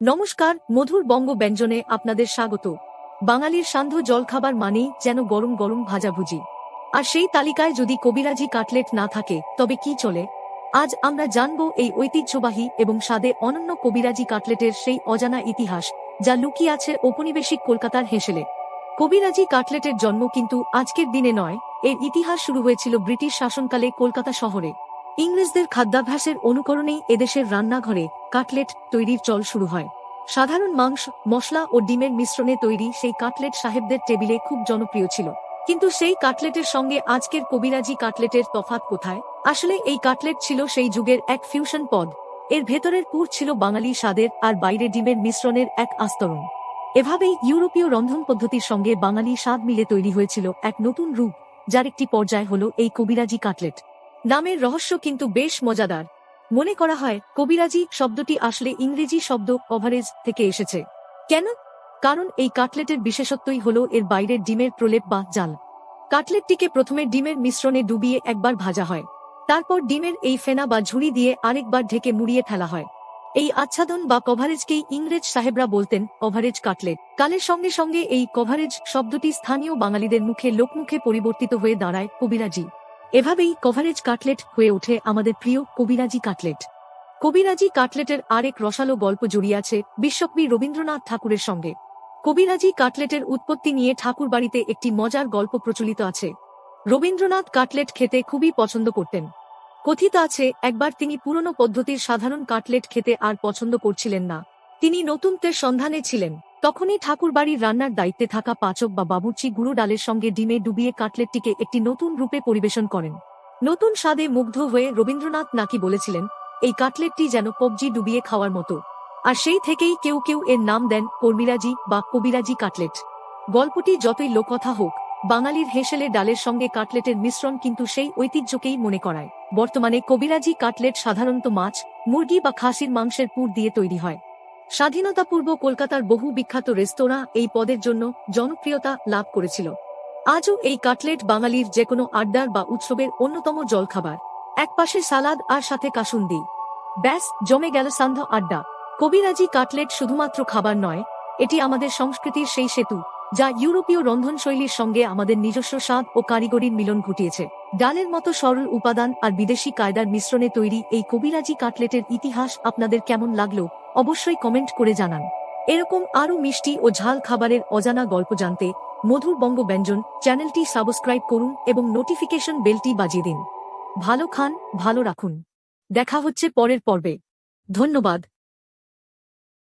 নমস্কার, মধুর বঙ্গ ব্যঞ্জনে আপনাদের স্বাগত। বাঙালির সান্ধ্য জলখাবার মানেই যেন গরম গরম ভাজাভুজি। আর সেই তালিকায় যদি কবিরাজি কাটলেট না থাকে তবে কি চলে? আজ আমরা জানব এই ঐতিহ্যবাহী এবং স্বাদে অনন্য কবিরাজি কাটলেটের সেই অজানা ইতিহাস, যা লুকিয়ে আছে ঔপনিবেশিক কলকাতার হেঁসেলে। কবিরাজি কাটলেটের জন্ম কিন্তু আজকের দিনে নয়, এর ইতিহাস শুরু হয়েছিল ব্রিটিশ শাসনকালে কলকাতা শহরে। ইংরেজদের খাদ্যাভ্যাসের অনুকরণেই এদেশের রান্নাঘরে কাটলেট তৈরির চল শুরু হয়। সাধারণ মাংস, মশলা ও ডিমের মিশ্রণে তৈরি সেই কাটলেট সাহেবদের টেবিলে খুব জনপ্রিয় ছিল। কিন্তু সেই কাটলেটের সঙ্গে আজকের কবিরাজি কাটলেটের তফাৎ কোথায়? আসলে এই কাটলেট ছিল সেই যুগের এক ফিউশন পদ। এর ভেতরের পুর ছিল বাঙালি স্বাদের আর বাইরে ডিমের মিশ্রণের এক আস্তরণ। এভাবেই ইউরোপীয় রন্ধন পদ্ধতির সঙ্গে বাঙালি স্বাদ মিলে তৈরি হয়েছিল এক নতুন রূপ, যার একটি পর্যায় হলো এই কবিরাজি কাটলেট। নামের রহস্য কিন্তু বেশ মজাদার। মনে করা হয় কবিরাজি শব্দটি আসলে ইংরেজি শব্দ কভারেজ থেকে এসেছে। কেন? কারণ এই কাটলেটের বিশেষত্বই হলো এর বাইরের ডিমের প্রলেপ বা জাল। কাটলেটটিকে প্রথমে ডিমের মিশ্রণে ডুবিয়ে একবার ভাজা হয়। তারপর ডিমের এই ফেনা বা ঝুড়ি দিয়ে আরেকবার ঢেকে মুড়িয়ে ফেলা হয়। এই আচ্ছাদন বা কভারেজকেই ইংরেজ সাহেবরা বলতেন কভারেজ কাটলেট। কালের সঙ্গে সঙ্গে এই কভারেজ শব্দটি স্থানীয় বাঙালিদের মুখে লোকমুখে পরিবর্তিত হয়ে দাঁড়ায় কবিরাজি। এভাবেই কভারেজ কাটলেট হয়ে ওঠে আমাদের প্রিয় কবিরাজি কাটলেট। কবিরাজি কাটলেটের আরেক রসালো গল্প জড়িয়ে আছে বিশ্বকবি রবীন্দ্রনাথ ঠাকুরের সঙ্গে। কবিরাজি কাটলেটের উৎপত্তি নিয়ে ঠাকুর বাড়িতে একটি মজার গল্প প্রচলিত আছে। রবীন্দ্রনাথ কাটলেট খেতে খুবই পছন্দ করতেন। কথিত আছে একবার তিনি পুরনো পদ্ধতির সাধারণ কাটলেট খেতে আর পছন্দ করছিলেন না। তিনি নতুনত্বের সন্ধানে ছিলেন। তখনই ঠাকুরবাড়ির রান্নার দায়িত্বে থাকা পাচক বা বাবুর্চি গুঁড়ো ডালের সঙ্গে ডিমে ডুবিয়ে কাটলেটটিকে একটি নতুন রূপে পরিবেশন করেন। নতুন স্বাদে মুগ্ধ হয়ে রবীন্দ্রনাথ নাকি বলেছিলেন, এই কাটলেটটি যেন কবজি ডুবিয়ে খাওয়ার মতো। আর সেই থেকেই কেউ কেউ এর নাম দেন কর্মিরাজি বা কবিরাজি কাটলেট। গল্পটি যতই লোককথা হোক, বাঙালির হেঁসেলে ডালের সঙ্গে কাটলেটের মিশ্রণ কিন্তু সেই ঐতিহ্যকেই মনে করায়। বর্তমানে কবিরাজি কাটলেট সাধারণত মাছ, মুরগি বা খাসির মাংসের পুর দিয়ে তৈরি হয়। স্বাধীনতাপূর্ব কলকাতার বহু বিখ্যাত রেস্তোরাঁ এই পদের জন্য জনপ্রিয়তা লাভ করেছিল। আজও এই কাটলেট বাঙালির যেকোনো আড্ডার বা উৎসবের অন্যতম জলখাবার। একপাশে সালাদ আর সাথে কাসুন্দি, ব্যাস জমে গেল সান্ধ্য আড্ডা। কবিরাজি কাটলেট শুধুমাত্র খাবার নয়, এটি আমাদের সংস্কৃতির সেই সেতু, যা ইউরোপীয় রন্ধনশৈলীর সঙ্গে আমাদের নিজস্ব স্বাদ ও কারিগরির মিলন ঘটিয়েছে। ডালের মতো সরল উপাদান আর বিদেশি কায়দার মিশ্রণে তৈরি এই কবিরাজি কাটলেটের ইতিহাস আপনাদের কেমন লাগলো অবশ্যই কমেন্ট করে জানান। এরকম আরও মিষ্টি ও ঝাল খাবারের অজানা গল্প জানতে মধুর বঙ্গ ব্যঞ্জন চ্যানেলটি সাবস্ক্রাইব করুন এবং নোটিফিকেশন বেলটি বাজিয়ে দিন। ভালো খান, ভালো রাখুন। দেখা হচ্ছে পরের পর্বে। ধন্যবাদ।